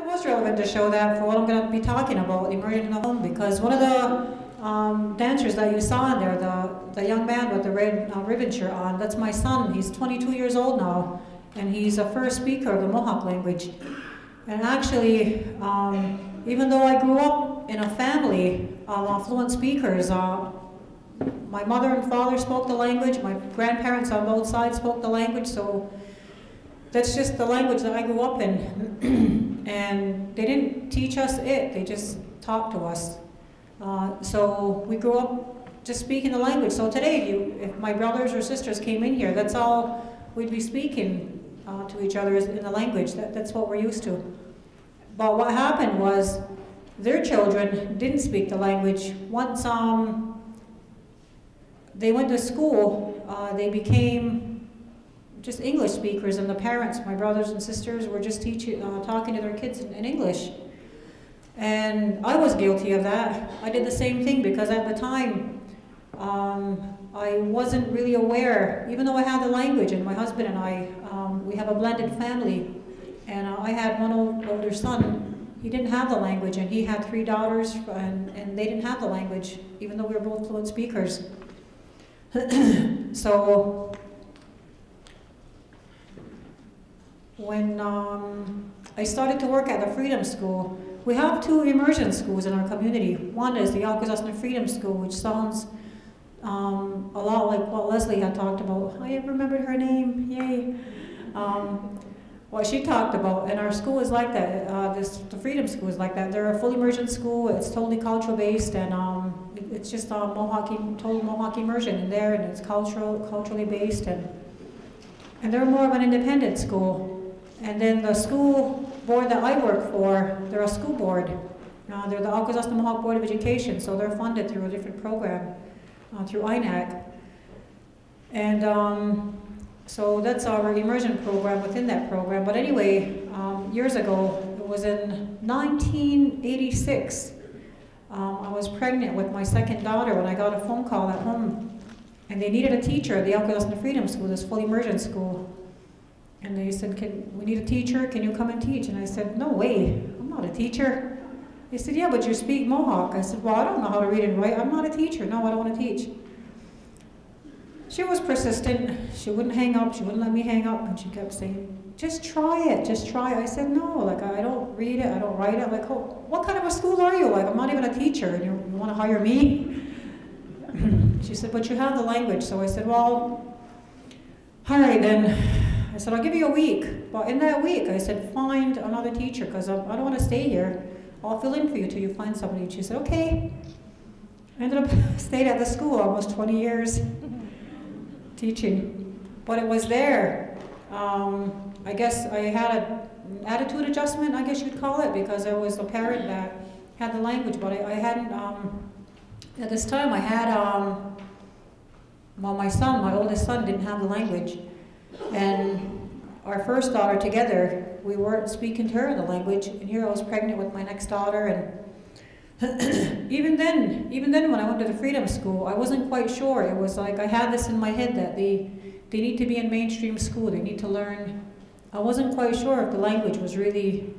It was relevant to show that for what I'm going to be talking about, immersion in the home, because one of the dancers that you saw in there, the young man with the red ribbon shirt on, that's my son. He's 22 years old now, and he's a first speaker of the Mohawk language. And actually, even though I grew up in a family of fluent speakers, my mother and father spoke the language, my grandparents on both sides spoke the language, so that's just the language that I grew up in. And they didn't teach us it, they just talked to us. So we grew up just speaking the language. So today, if my brothers or sisters came in here, that's all we'd be speaking to each other in the language. That's what we're used to. But what happened was their children didn't speak the language. Once they went to school, they became just English speakers, and the parents, my brothers and sisters, were just talking to their kids in English. And I was guilty of that. I did the same thing because at the time, I wasn't really aware, even though I had the language, and my husband and I, we have a blended family, and I had one older son. He didn't have the language, and he had 3 daughters, and they didn't have the language, even though we were both fluent speakers. So when I started to work at the Freedom School, we have 2 immersion schools in our community. One is the Alcazosna Freedom School, which sounds a lot like what Leslie had talked about. I remembered her name, yay. What she talked about, and our school is like that. The Freedom School is like that. They're a full immersion school. It's totally cultural based, and it's just total Mohawk immersion in there, and it's culturally based, and they're more of an independent school. And then the school board that I work for, they're a school board. They're the Alcazosna Mohawk Board of Education, so they're funded through a different program, through INAC. And so that's our immersion program within that program. But anyway, years ago, it was in 1986, I was pregnant with my second daughter when I got a phone call at home. And they needed a teacher at the Alcazosna Freedom School, this full immersion school. And they said, we need a teacher, can you come and teach? And I said, no way, I'm not a teacher. They said, yeah, but you speak Mohawk. I said, well, I don't know how to read and write. I'm not a teacher. No, I don't want to teach. She was persistent. She wouldn't hang up. She wouldn't let me hang up. And she kept saying, just try it, just try it. I said, no, like, I don't read it, I don't write it. Like, oh, what kind of a school are you? Like, I'm not even a teacher, and you want to hire me? She said, but you have the language. So I said, well, all right then. I said, I'll give you a week. But in that week, I said, find another teacher, because I don't want to stay here. I'll fill in for you till you find somebody. And she said, okay. I ended up staying at the school almost 20 years teaching. But it was there. I guess I had an attitude adjustment, I guess you'd call it, because I was a parent that had the language, but I hadn't, at this time I had, well, my oldest son didn't have the language. And our first daughter together, we weren't speaking to her in the language, and here I was pregnant with my next daughter, and even then when I went to the Freedom School, I wasn't quite sure. It was like I had this in my head that they need to be in mainstream school, they need to learn. I wasn't quite sure if the language was really,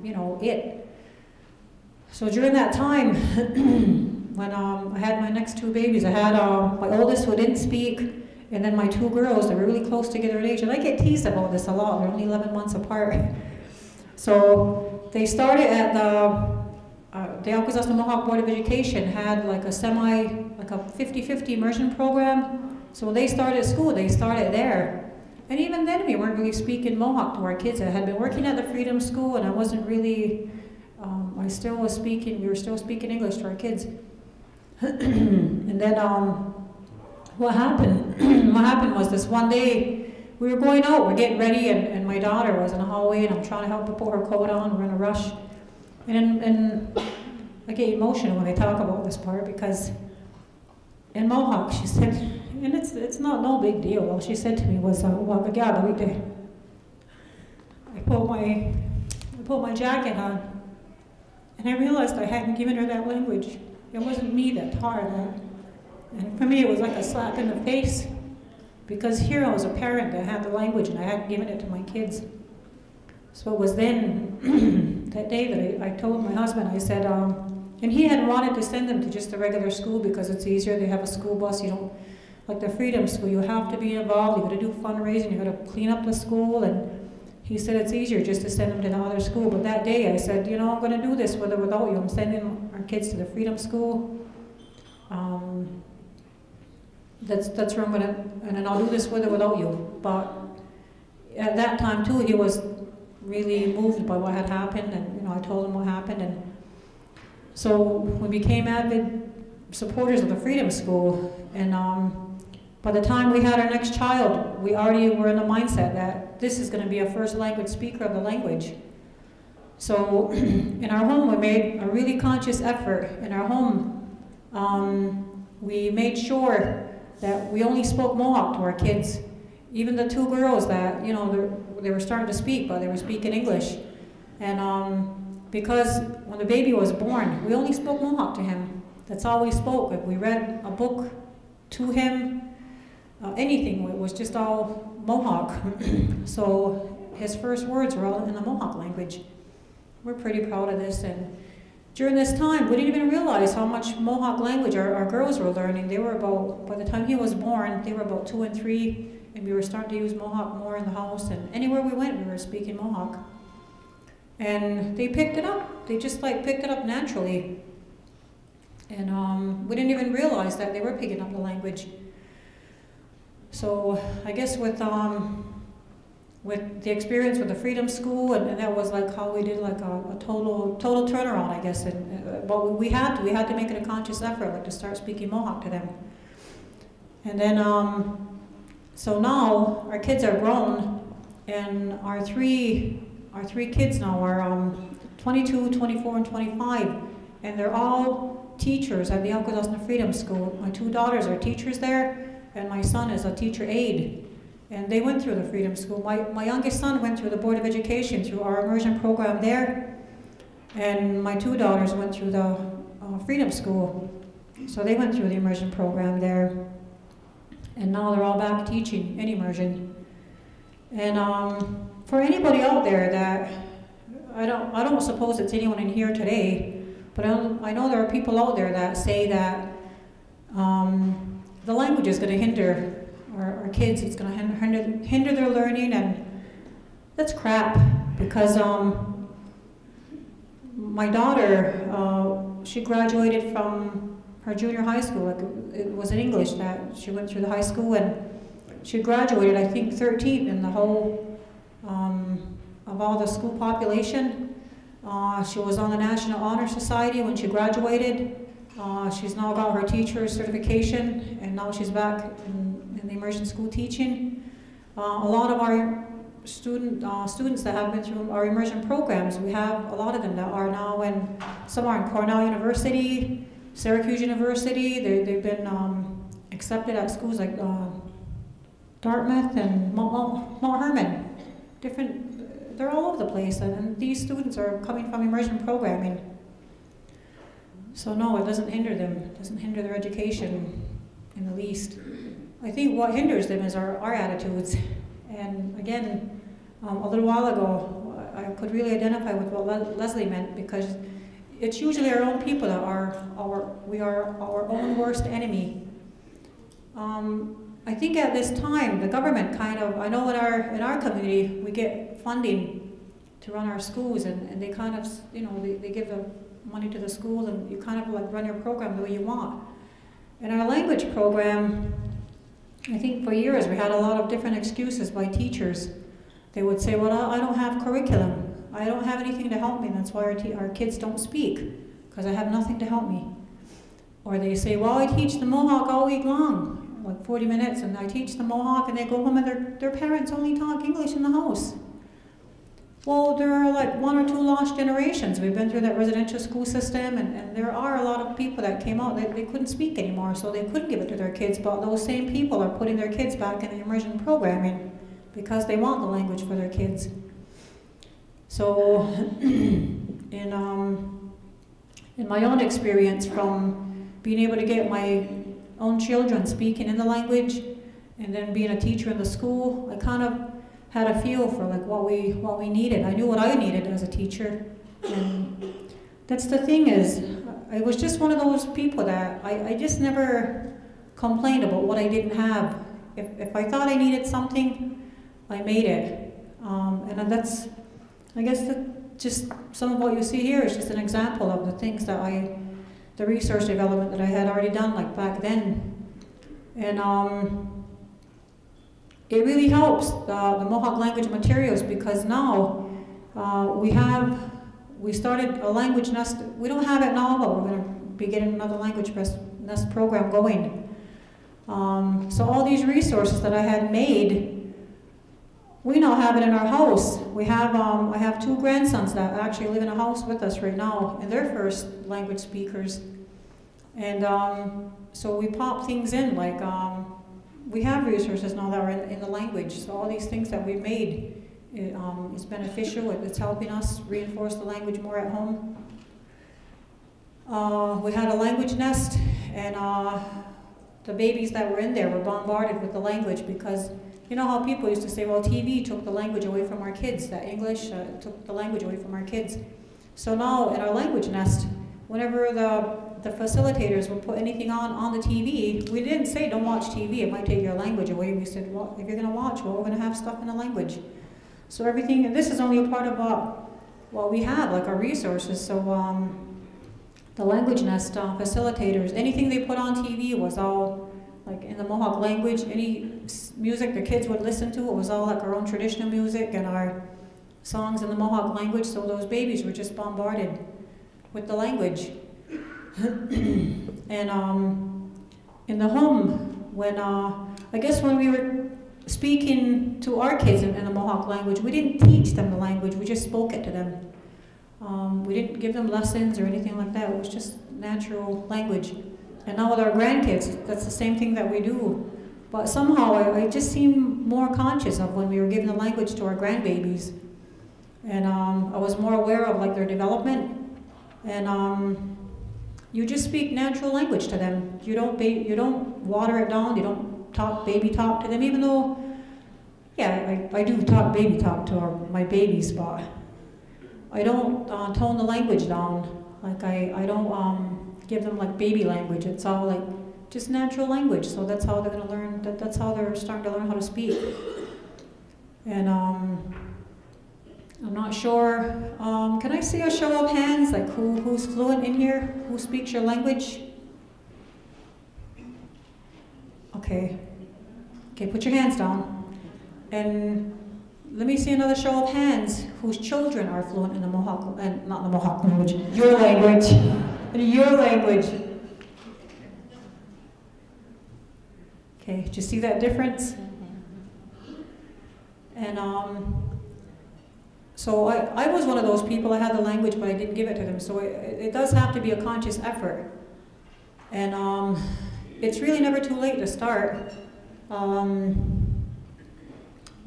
you know, it. So during that time, when I had my next 2 babies, I had my oldest who didn't speak, and then my 2 girls, they were really close together in age. And I get teased about this a lot, they're only 11 months apart. So they started at the Alcazosna Mohawk Board of Education had like a 50-50 immersion program. So when they started school, they started there. And even then, we weren't really speaking Mohawk to our kids. I had been working at the Freedom School, and I wasn't really, we were still speaking English to our kids. And then what happened was this one day, we were going out, we're getting ready, and my daughter was in the hallway, and I'm trying to help her put her coat on, we're in a rush. And I get emotional when I talk about this part, because in Mohawk, she said, and it's not no big deal, all she said to me was, I put my jacket on, and I realized I hadn't given her that language. It wasn't me that taught her that. And for me, it was like a slap in the face, because here I was a parent that had the language, and I hadn't given it to my kids. So it was then, that day that I told my husband, I said, and he had wanted to send them to just a regular school because it's easier, they have a school bus, you don't, like the Freedom School, you have to be involved, you gotta do fundraising, you gotta clean up the school, and he said it's easier just to send them to the other school. But that day I said, you know, I'm gonna do this with or without you, I'm sending our kids to the Freedom School. That's where I'm gonna, and then I'll do this with or without you. But at that time too, he was really moved by what had happened, and you know, I told him what happened, and so we became avid supporters of the Freedom School. And by the time we had our next child, we already were in the mindset that this is going to be a first language speaker of the language. So in our home, we made a really conscious effort. In our home, we made sure that we only spoke Mohawk to our kids. Even the two girls that, you know, they were starting to speak, but they were speaking English. And because when the baby was born, we only spoke Mohawk to him. That's all we spoke. If we read a book to him, anything, it was just all Mohawk. So his first words were all in the Mohawk language. We're pretty proud of this. And during this time, we didn't even realize how much Mohawk language our girls were learning. They were about, by the time he was born, they were about 2 and 3, and we were starting to use Mohawk more in the house, and anywhere we went, we were speaking Mohawk. And they picked it up. They just like picked it up naturally. And we didn't even realize that they were picking up the language. So I guess with the experience with the Freedom School, and that was like how we did like a total turnaround, I guess. And but we had to make it a conscious effort, like to start speaking Mohawk to them. And then so now our kids are grown, and our three kids now are 22, 24, and 25, and they're all teachers at the Alcadosna Freedom School. My 2 daughters are teachers there, and my son is a teacher aide. And they went through the Freedom School. My youngest son went through the Board of Education through our immersion program there, and my 2 daughters went through the Freedom School. So they went through the immersion program there, and now they're all back teaching in immersion. And for anybody out there that, I don't suppose it's anyone in here today, but I know there are people out there that say that the language is going to hinder our kids, it's going to hinder their learning, and that's crap. Because my daughter, she graduated from her junior high school. Like, it was in English that she went through the high school, and she graduated, I think, 13th in the whole of all the school population. She was on the National Honor Society when she graduated. She's now got her teacher's certification, and now she's back in the immersion school teaching. A lot of our students that have been through our immersion programs, we have a lot of them that are now some are in Cornell University, Syracuse University. They've been accepted at schools like Dartmouth and Mount Hermon. They're all over the place, and these students are coming from immersion programming. So no, it doesn't hinder them. It doesn't hinder their education in the least. I think what hinders them is our attitudes. And again, a little while ago, I could really identify with what Leslie meant, because it's usually our own people that we are our own worst enemy. I think at this time, the government kind of, I know in our community, we get funding to run our schools, and they kind of, you know, they give the money to the school, and you kind of like run your program the way you want. In our language program, I think for years we had a lot of different excuses by teachers. They would say, well, I don't have curriculum. I don't have anything to help me. That's why our kids don't speak, because I have nothing to help me. Or they say, well, I teach the Mohawk all week long, like 40 minutes, and I teach the Mohawk, and they go home and their parents only talk English in the house. Well, there are like 1 or 2 lost generations. We've been through that residential school system, and there are a lot of people that came out that they couldn't speak anymore, so they couldn't give it to their kids, but those same people are putting their kids back in the immersion programming because they want the language for their kids. So in my own experience from being able to get my own children speaking in the language, and then being a teacher in the school, I kind of had a feel for like what we needed. I knew what I needed as a teacher, and that's the thing is, I was just one of those people that I just never complained about what I didn't have. If I thought I needed something, I made it. And that's, I guess that just some of what you see here is just an example of the things that the research development that I had already done like back then. And it really helps the Mohawk language materials, because now we started a language nest. We don't have it now, but we're going to be getting another language nest program going. So all these resources that I had made, we now have it in our house. We have, I have 2 grandsons that actually live in a house with us right now, and they're first language speakers. And so we pop things in, like we have resources now that are in the language. So all these things that we've made is beneficial. It's helping us reinforce the language more at home. We had a language nest, and the babies that were in there were bombarded with the language, because you know how people used to say, well, TV took the language away from our kids, that English took the language away from our kids. So now in our language nest, whenever the facilitators would put anything on the TV, we didn't say don't watch TV, it might take your language away. We said, well, if you're going to watch, well, we're going to have stuff in the language. So everything, and this is only a part of what we have, like our resources. So the language nest facilitators, anything they put on TV was all like in the Mohawk language. Any music the kids would listen to, it was all like our own traditional music and our songs in the Mohawk language. So those babies were just bombarded with the language. And in the home, when I guess when we were speaking to our kids in the Mohawk language, we didn't teach them the language, we just spoke it to them. We didn't give them lessons or anything like that, it was just natural language. And now with our grandkids, that's the same thing that we do. But somehow I just seem more conscious of when we were giving the language to our grandbabies. And I was more aware of like their development. And you just speak natural language to them. You don't water it down, you don't talk baby talk to them, even though, yeah, I do talk baby talk to my babies, but I don't tone the language down. Like I don't give them like baby language. It's all like just natural language. So that's how they're gonna learn. That's how they're starting to learn how to speak. And I'm not sure. Can I see a show of hands? Like who's fluent in here? Who speaks your language? Okay. Okay, put your hands down. And let me see another show of hands whose children are fluent in the Mohawk, and not the Mohawk language, your language. In your language. Okay, do you see that difference? And so I was one of those people, I had the language, but I didn't give it to them. So it does have to be a conscious effort. And it's really never too late to start.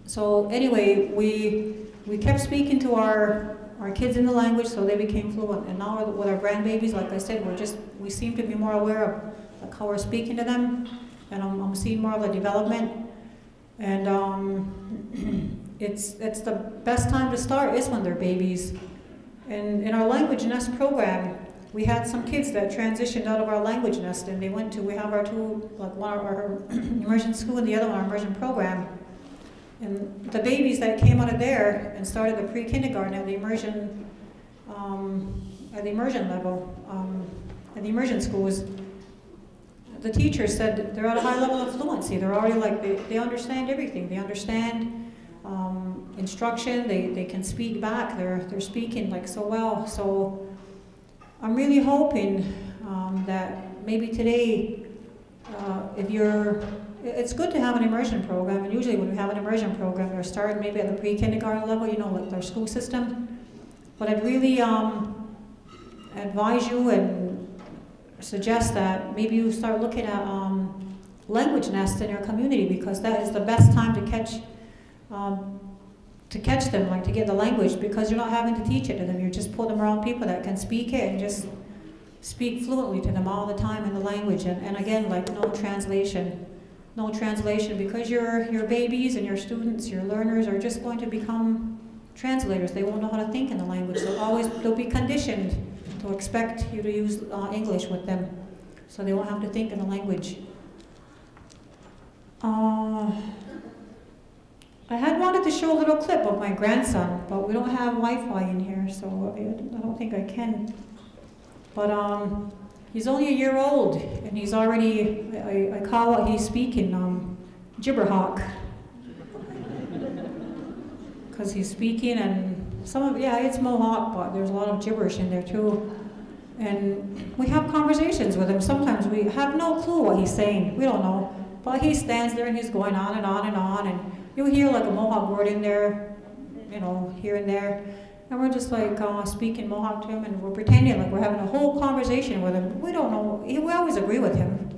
So anyway, we kept speaking to our kids in the language, so they became fluent. And now with our grandbabies, like I said, we seem to be more aware of like how we're speaking to them, and I'm seeing more of the development. And it's the best time to start is when they're babies. And in our language nest program, we had some kids that transitioned out of our language nest, and we have our two, like one of our immersion school and the other one our immersion program. And the babies that came out of there and started the pre-kindergarten at the immersion level, at the immersion schools, the teachers said they're at a high level of fluency. They're already like, they understand everything. They understand instruction, they can speak back, they're speaking like so well. So I'm really hoping that maybe today, it's good to have an immersion program, and usually when we have an immersion program, they're starting maybe at the pre-kindergarten level, you know, like their school system. But I'd really advise you and suggest that maybe you start looking at language nests in your community, because that is the best time to catch them, like to get the language, because you're not having to teach it to them. You're just putting them around people that can speak it and just speak fluently to them all the time in the language. And again, like no translation. no translation, because your babies and your students, your learners are just going to become translators. They won't know how to think in the language. They'll be conditioned to expect you to use English with them, so they won't have to think in the language. I had wanted to show a little clip of my grandson, but we don't have Wi-Fi in here, so I don't think I can. But he's only a year old, and he's already, I call what he's speaking gibberhawk. Because he's speaking, and it's Mohawk, but there's a lot of gibberish in there too. And we have conversations with him. Sometimes we have no clue what he's saying. We don't know. But he stands there and he's going on and on and on, and you'll hear like a Mohawk word in there, you know, here and there. And we're just like speaking Mohawk to him, and we're pretending like we're having a whole conversation with him. We don't know. We always agree with him.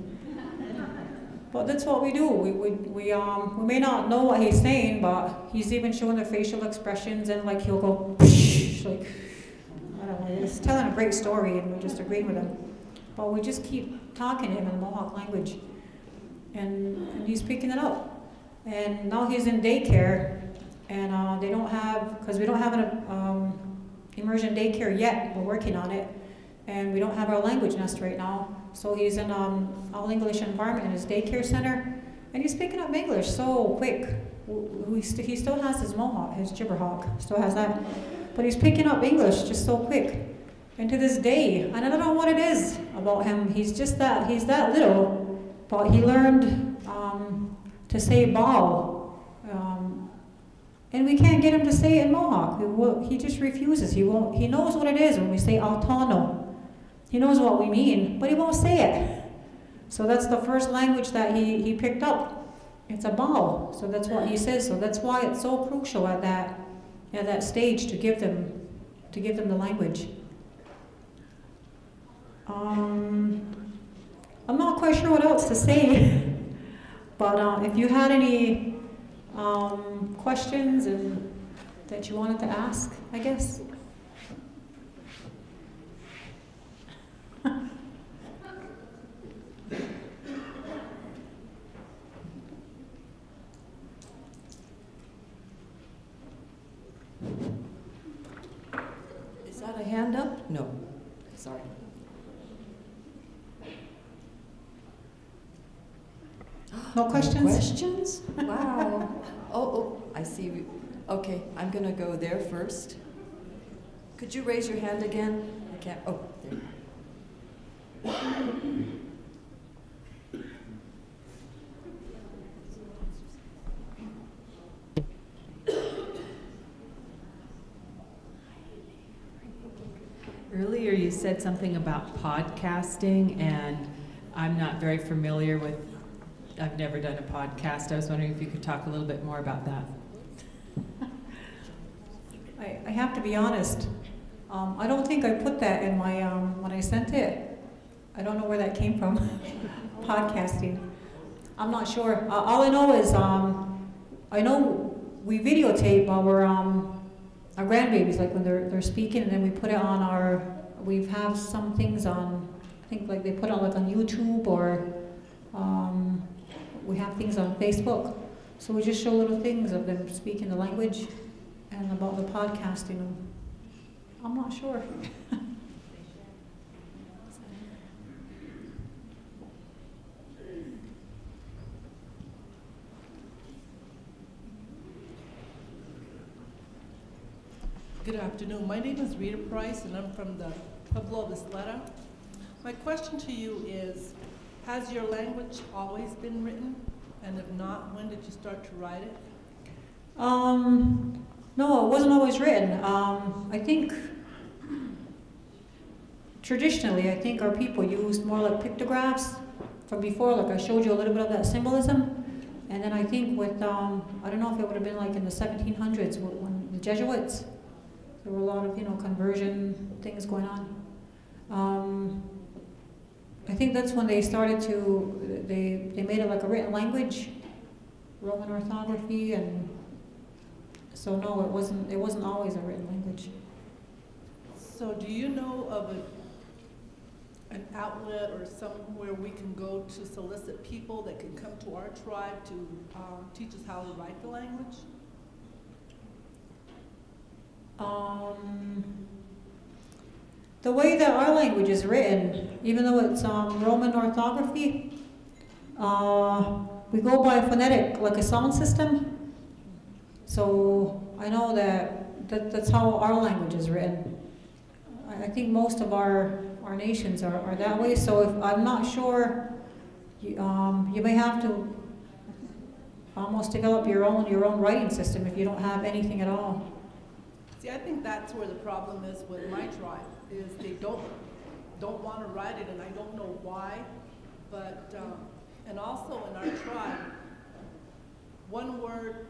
But that's what we do. We may not know what he's saying, but he's even showing the facial expressions, and like he'll go, like, I don't know, he's telling a great story, and we're just agreeing with him. But we just keep talking to him in Mohawk language, and he's picking it up. And now he's in daycare, and they don't have, because we don't have an immersion daycare yet. We're working on it, and we don't have our language nest right now. So he's in all English environment in his daycare center, and he's picking up English so quick. He still has his Mohawk, his gibberhawk, still has that, but he's picking up English just so quick. And to this day, and I don't know what it is about him. He's that little, but he learned to say ball, and we can't get him to say it in Mohawk. He just refuses. He won't. He knows what it is when we say autono. He knows what we mean, but he won't say it. So that's the first language that he picked up. It's a ball. So that's what he says. So that's why it's so crucial at that stage to give them the language. I'm not quite sure what else to say. But if you had any questions and that you wanted to ask, I guess. Is that a hand up? No, sorry. No questions? No questions? Wow. Oh, I see. Okay, I'm going to go there first. Could you raise your hand again? I can't. Oh, there. Earlier you said something about podcasting, and I'm not very familiar with, I've never done a podcast. I was wondering if you could talk a little bit more about that. I have to be honest. I don't think I put that in my, when I sent it. I don't know where that came from, podcasting. I'm not sure. All I know is, I know we videotape while we're, our grandbabies, like when they're speaking, and then we put it on we have some things on, I think like they put it on like on YouTube, or we have things on Facebook. So we just show little things of them speaking the language and about the podcasting. I'm not sure. Good afternoon. My name is Rita Price, and I'm from the Pueblo of Isleta. My question to you is, has your language always been written? And if not, when did you start to write it? No, it wasn't always written. I think traditionally, I think our people used more like pictographs from before, like I showed you a little bit of that symbolism. And then I think with, I don't know if it would have been like in the 1700s when the Jesuits, there were a lot of, conversion things going on. I think that's when they started to, they made it like a written language, Roman orthography, and so no, it wasn't always a written language. So do you know of an outlet or somewhere we can go to solicit people that can come to our tribe to teach us how to write the language? The way that our language is written, even though it's Roman orthography, we go by a phonetic, like a sound system. So I know that's how our language is written. I think most of our nations are that way. So if I'm not sure, you may have to almost develop your own writing system if you don't have anything at all. See, I think that's where the problem is with my tribe, is they don't want to write it, and I don't know why. But and also in our tribe, one word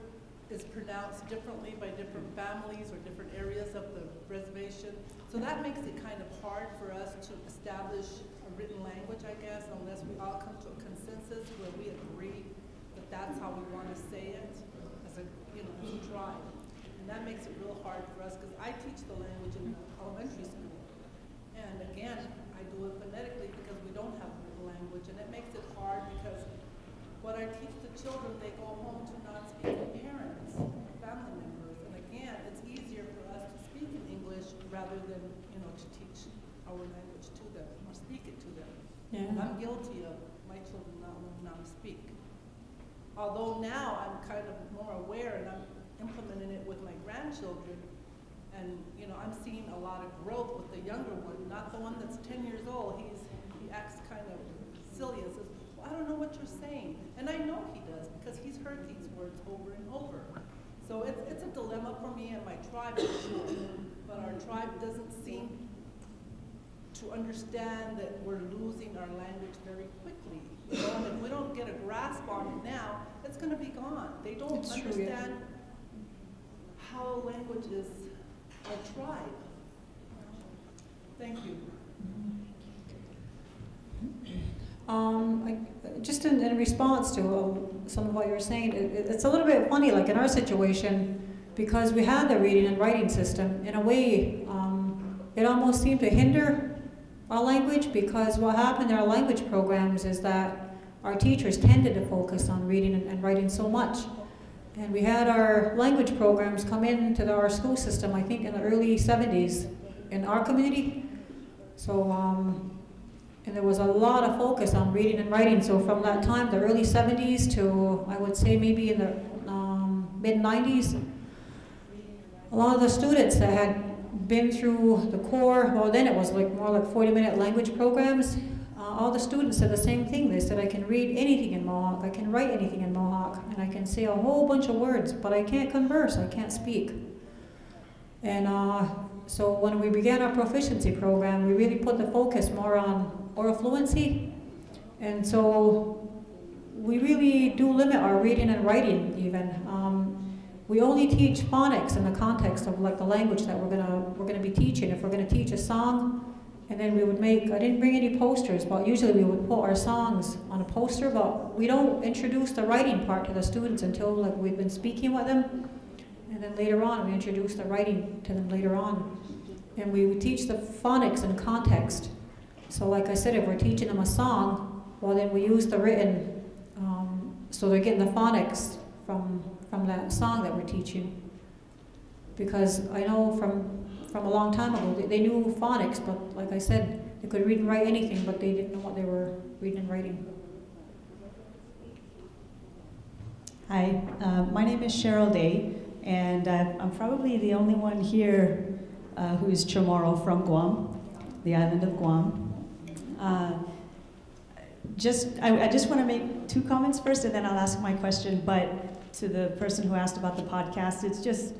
is pronounced differently by different families or different areas of the reservation. So that makes it kind of hard for us to establish a written language, I guess, unless we all come to a consensus where we agree that that's how we want to say it as a tribe. And that makes it real hard for us, because I teach the language in elementary school. And again, I do it phonetically because we don't have a written language, and it makes it hard because what I teach the children, they go home to non-speaking parents, family members. And again, it's easier for us to speak in English rather than, to teach our language to them or speak it to them. Yeah. I'm guilty of my children not learning how to speak. Although now I'm kind of more aware and I'm implementing it with my grandchildren, and I'm seeing a lot of growth with the younger one, not the one that's 10 years old. He acts kind of silly and says, well, I don't know what you're saying. And I know he does, because he's heard these words over and over. So it's a dilemma for me and my tribe, for sure. But our tribe doesn't seem to understand that we're losing our language very quickly. And if we don't get a grasp on it now, it's going to be gone. They don't understand how language is a tribe. Thank you. Just in response to some of what you were saying, it's a little bit funny, like in our situation, because we had the reading and writing system, in a way, it almost seemed to hinder our language, because what happened in our language programs is that our teachers tended to focus on reading and writing so much. And we had our language programs come into our school system, I think in the early 70s in our community. So, and there was a lot of focus on reading and writing. So from that time, the early 70s to, I would say maybe in the mid-90s, a lot of the students that had been through the core, well then it was more like 40-minute language programs, all the students said the same thing. They said, I can read anything in Mohawk, I can write anything in Mohawk, and I can say a whole bunch of words, but I can't converse, I can't speak. And so when we began our proficiency program, we really put the focus more on oral fluency. And so we really do limit our reading and writing even. We only teach phonics in the context of like the language that we're gonna be teaching. If we're gonna teach a song, and then we would make, I didn't bring any posters, but usually we would put our songs on a poster, but we don't introduce the writing part to the students until like we've been speaking with them. And then later on, we introduce the writing to them later on. And we would teach the phonics in context. So like I said, if we're teaching them a song, well then we use the written, so they're getting the phonics from that song that we're teaching. Because I know from a long time ago, they knew phonics, but like I said, they could read and write anything, but they didn't know what they were reading and writing. Hi, my name is Cheryl Day, and I'm probably the only one here who's Chamorro from Guam, the island of Guam. I just want to make two comments first, and then I'll ask my question. But to the person who asked about the podcast, it's just,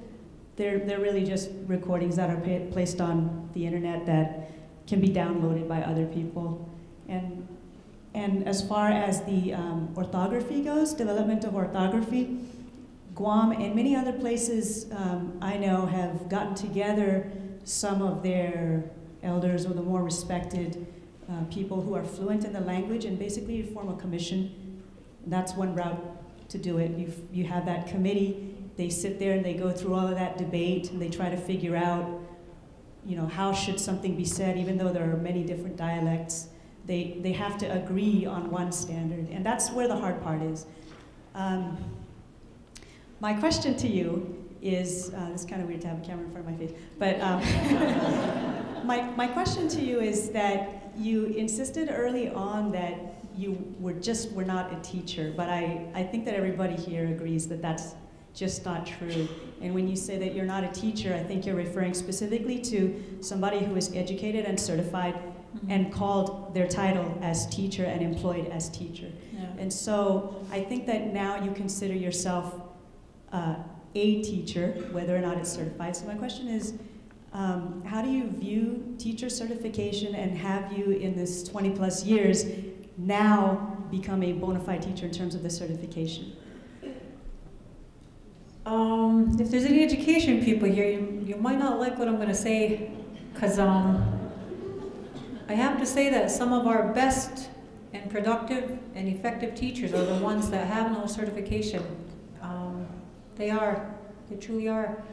they're really just recordings that are placed on the internet that can be downloaded by other people. And as far as the orthography goes, development of orthography, Guam and many other places I know have gotten together some of their elders or the more respected people who are fluent in the language, and basically you form a commission. That's one route to do it. You have that committee, they sit there and they go through all of that debate and they try to figure out how should something be said, even though there are many different dialects. They have to agree on one standard, and that's where the hard part is. My question to you is, it's kind of weird to have a camera in front of my face, but my question to you is that you insisted early on that you were not a teacher, but I think that everybody here agrees that that's just not true. And when you say that you're not a teacher, I think you're referring specifically to somebody who is educated and certified and called their title as teacher and employed as teacher. Yeah. And so I think that now you consider yourself a teacher, whether or not it's certified. So my question is, how do you view teacher certification, and have you in this 20 plus years now become a bona fide teacher in terms of the certification? If there's any education people here, you might not like what I'm going to say, because I have to say that some of our best and productive and effective teachers are the ones that have no certification. They truly are.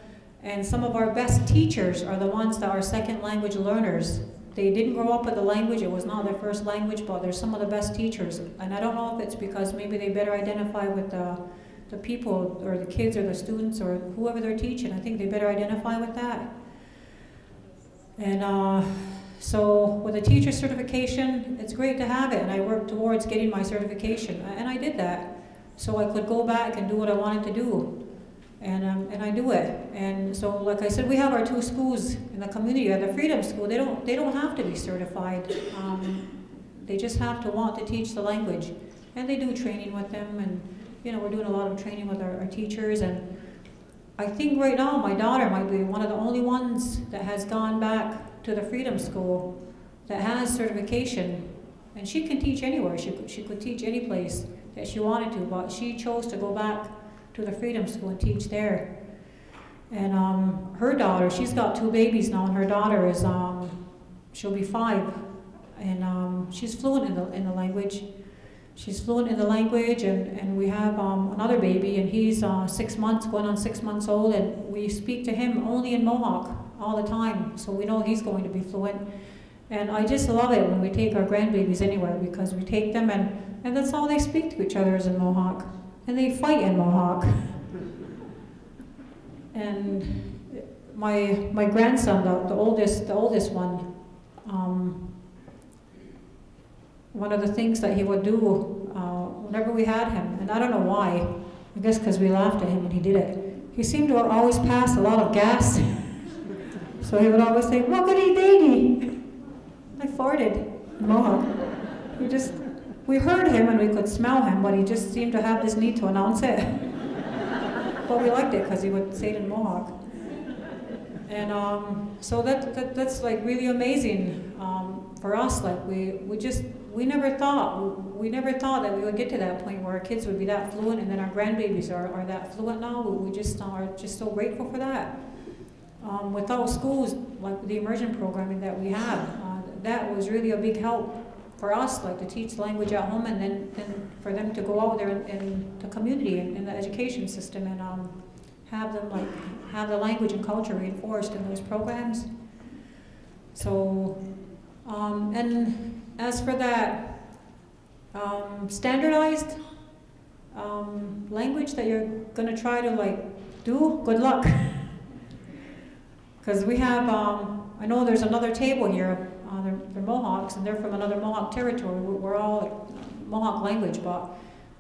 And some of our best teachers are the ones that are second language learners. They didn't grow up with the language, it was not their first language, but they're some of the best teachers. And I don't know if it's because maybe they better identify with the people or the kids or the students or whoever they're teaching. I think they better identify with that. And so with a teacher certification, it's great to have it, and I worked towards getting my certification, and I did that so I could go back and do what I wanted to do. And I do it. And so, like I said, we have our 2 schools in the community. At the Freedom School, they don't have to be certified. They just have to want to teach the language, and they do training with them. And we're doing a lot of training with our teachers. And I think right now my daughter might be one of the only ones that has gone back to the Freedom School that has certification. And she can teach anywhere. She could teach any place that she wanted to, but she chose to go back to the Freedom School and teach there. And her daughter, she's got 2 babies now, and her daughter is, she'll be 5, and she's fluent in the language. She's fluent in the language, and we have another baby, and he's 6 months, going on 6 months old, and we speak to him only in Mohawk all the time, so we know he's going to be fluent. And I just love it when we take our grandbabies anywhere, because we take them, and that's all they speak to each other is in Mohawk. And they fight in Mohawk. And my grandson, the oldest one, one of the things that he would do whenever we had him, and I don't know why, I guess because we laughed at him when he did it, he seemed to always pass a lot of gas. So he would always say, "Muggity Danny." I farted in Mohawk. We heard him and we could smell him, but he just seemed to have this need to announce it. But we liked it because he would say it in Mohawk. And so that's like really amazing for us. Like we never thought that we would get to that point where our kids would be that fluent, and then our grandbabies are that fluent now. We just are just so grateful for that. Without schools like the immersion programming that we have, that was really a big help for us, like to teach language at home, and then for them to go out there in the community and in the education system, and have them have the language and culture reinforced in those programs. So, and as for that standardized language that you're going to try to do, good luck. Because we have, I know there's another table here. They're Mohawks, and they're from another Mohawk territory. We're all Mohawk language, but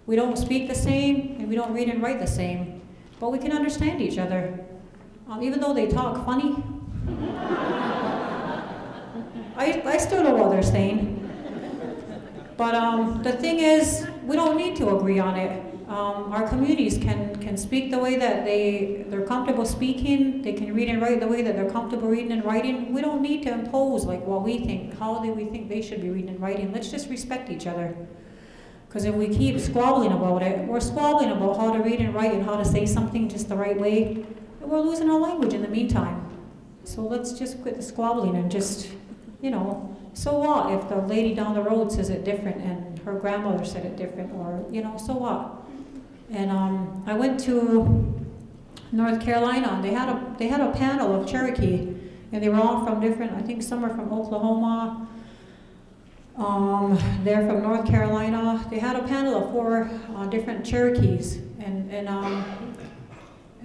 we don't speak the same, and we don't read and write the same. But we can understand each other. Even though they talk funny, I still know what they're saying. But the thing is, we don't need to agree on it. Our communities can speak the way that they're comfortable speaking. They can read and write the way that they're comfortable reading and writing. We don't need to impose what we think, we think they should be reading and writing. Let's just respect each other. Because if we keep squabbling about it, we're squabbling about how to read and write and how to say something just the right way, and we're losing our language in the meantime. So let's just quit the squabbling and just, so what if the lady down the road says it different and her grandmother said it different, or, so what? And I went to North Carolina. They had a panel of Cherokee, and they were all from different. I think some are from Oklahoma. They're from North Carolina. They had a panel of 4 different Cherokees, and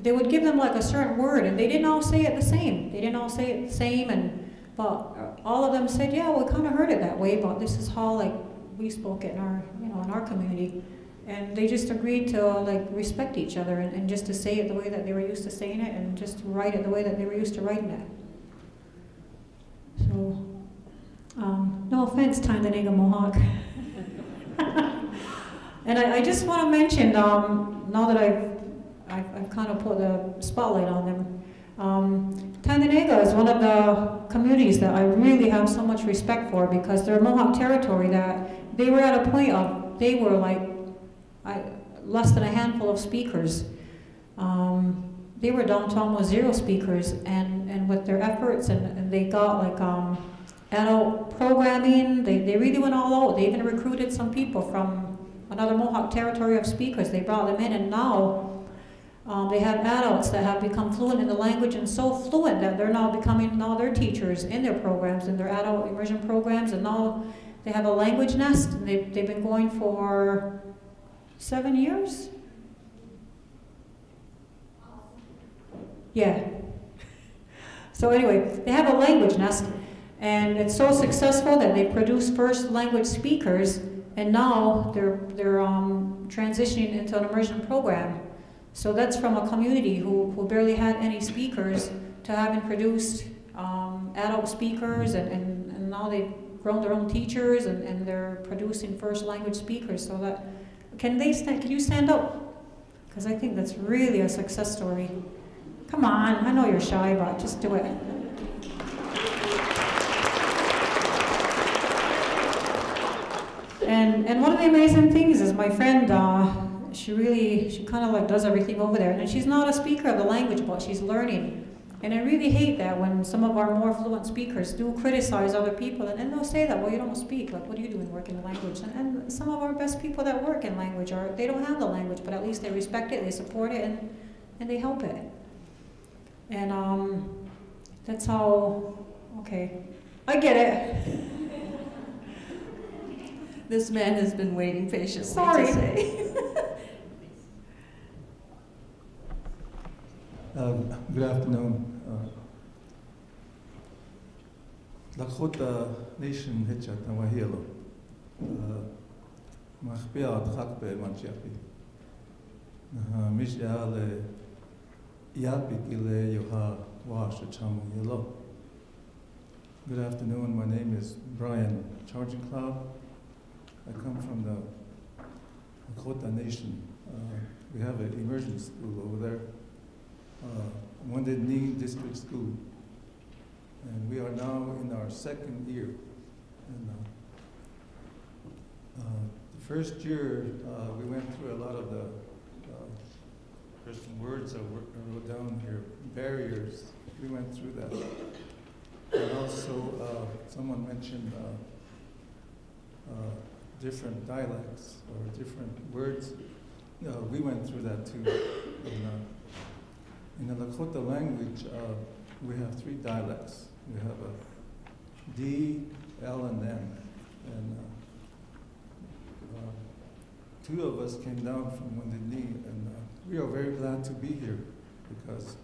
they would give them like a certain word, and they didn't all say it the same. They didn't all say it the same, but all of them said, "Yeah, we kind of heard it that way, but this is how like we spoke it in our, in our community." And they just agreed to like respect each other and just to say it the way that they were used to saying it, and just to write it the way that they were used to writing it. So, no offense, Tyndall Mohawk. And I just want to mention, now that I've kind of put the spotlight on them, Tyndall is one of the communities that I really have so much respect for, because they're Mohawk territory that they were at a point of, they were like less than a handful of speakers. They were down to almost 0 speakers, and with their efforts, and they got like adult programming, they really went all out. They even recruited some people from another Mohawk territory of speakers. They brought them in, and now they have adults that have become fluent in the language, and so fluent that they're now becoming their teachers in their programs, in their adult immersion programs, and now they have a language nest, and they've been going for 7 years? Yeah. So anyway, they have a language nest, and it's so successful that they produce first language speakers, and now they're transitioning into an immersion program. So that's from a community who barely had any speakers to having produced adult speakers, and now they've grown their own teachers, and they're producing first language speakers. So that, can you stand up? Because I think that's really a success story. Come on, I know you're shy, but just do it. And one of the amazing things is my friend, she kind of like does everything over there, and she's not a speaker of the language, but she's learning. And I really hate that when some of our more fluent speakers do criticize other people, and they'll say that, well, you don't speak, like, what are you doing working the language? And some of our best people that work in language they don't have the language, but at least they respect it, they support it, and they help it. And that's how, okay, I get it. This man has been waiting patiently Sorry. to say. Good afternoon. Lakota Nation Hitchat Nawahilo. Machbiat Hakbe Manchiapi. Mishale Yapik Ile Yoha Wash Cham Yellow. Good afternoon. My name is Brian Charging Cloud. I come from the Lakota Nation. We have an immersion school over there. Wounded Knee District School, and we are now in our 2nd year. And the first year we went through a lot of the there's some words I wrote down here, barriers. We went through that, and also someone mentioned different dialects or different words. We went through that too. In the Lakota language, we have 3 dialects. We have a D, L, and M. And 2 of us came down from Wounded Knee, and we are very glad to be here because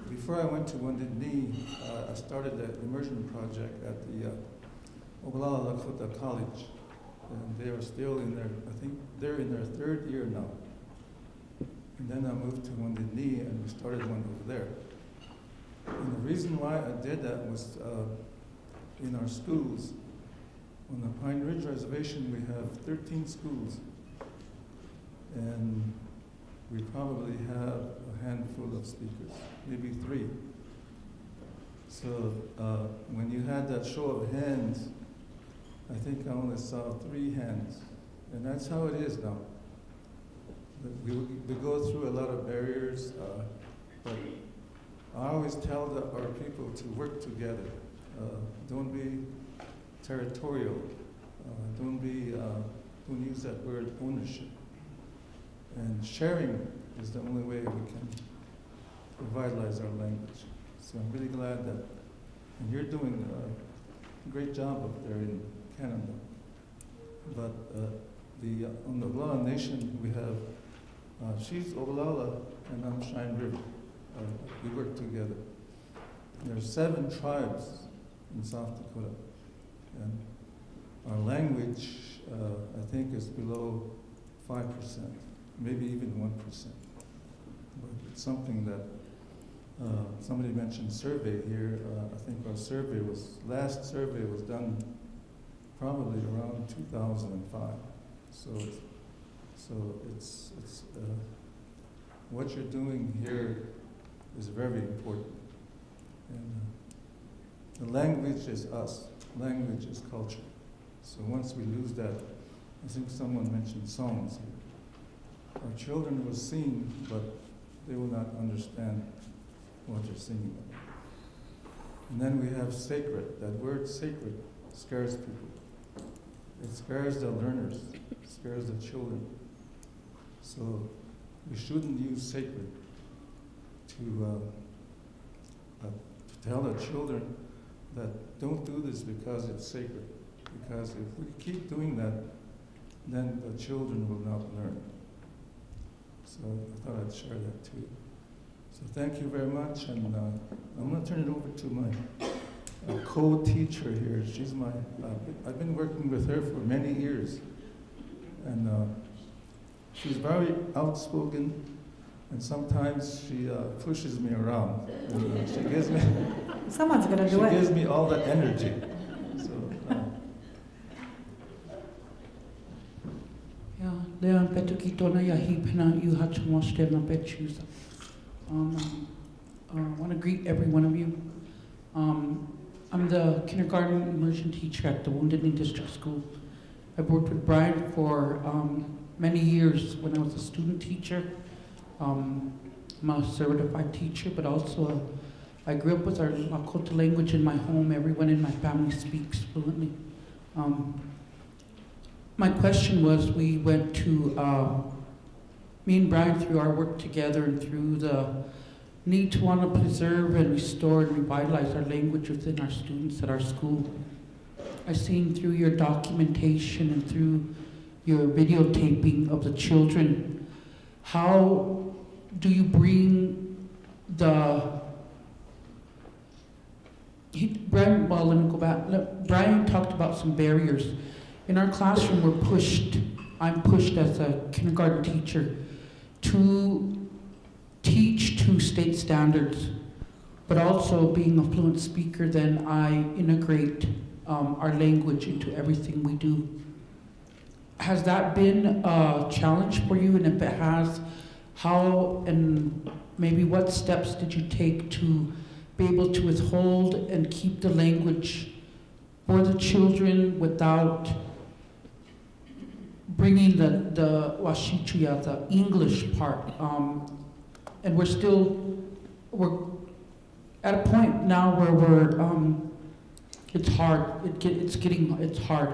before I went to Wounded Knee, I started the immersion project at the Oglala Lakota College, and they are still in their, I think they're in their 3rd year now. And then I moved to Wounded Knee, and we started one over there. And the reason why I did that was in our schools, on the Pine Ridge Reservation, we have 13 schools. And we probably have a handful of speakers, maybe 3. So when you had that show of hands, I think I only saw 3 hands. And that's how it is now. We go through a lot of barriers, but I always tell our people to work together. Don't be territorial. Don't use that word ownership. And sharing is the only way we can revitalize our language. So I'm really glad that, and you're doing a great job up there in Canada. But on the Oglala Nation, we have, she's Oglala and I'm Cheyenne River. We work together. There are 7 tribes in South Dakota. And our language, I think, is below 5%, maybe even 1%. But it's something that somebody mentioned survey here. I think our last survey was done probably around 2005. So it's what you're doing here is very important. And the language is us. Language is culture. So once we lose that, I think someone mentioned songs here. Our children will sing, but they will not understand what you're singing about. And then we have sacred. That word sacred scares people. It scares the learners, it scares the children. So we shouldn't use sacred to tell the children that don't do this because it's sacred. Because if we keep doing that, then the children will not learn. So I thought I'd share that too. So thank you very much, and I'm going to turn it over to my co-teacher here. She's I've been working with her for many years, and she's very outspoken, and sometimes she pushes me around. And, she gives me. Someone's going to do it. She gives me all the energy. So. Yeah, Leon Petuki Tona Yahi Pena Yuhachmoshte Petchus. I want to greet every one of you. I'm the kindergarten immersion teacher at the Wounded Knee District School. I've worked with Brian for many years when I was a student teacher. I'm a certified teacher, but also I grew up with our Lakota language in my home. Everyone in my family speaks fluently. My question was, we went to, me and Brian, through our work together and through the need to want to preserve and restore and revitalize our language within our students at our school. I've seen through your documentation and through your videotaping of the children, how do you bring Brian, well, let me go back. Brian talked about some barriers. In our classroom, I'm pushed as a kindergarten teacher to teach to state standards, but also being a fluent speaker, then I integrate our language into everything we do. Has that been a challenge for you? And if it has, how and maybe what steps did you take to be able to withhold and keep the language for the children without bringing the Washichuya, the English part? And we're at a point now where it's hard. It's hard.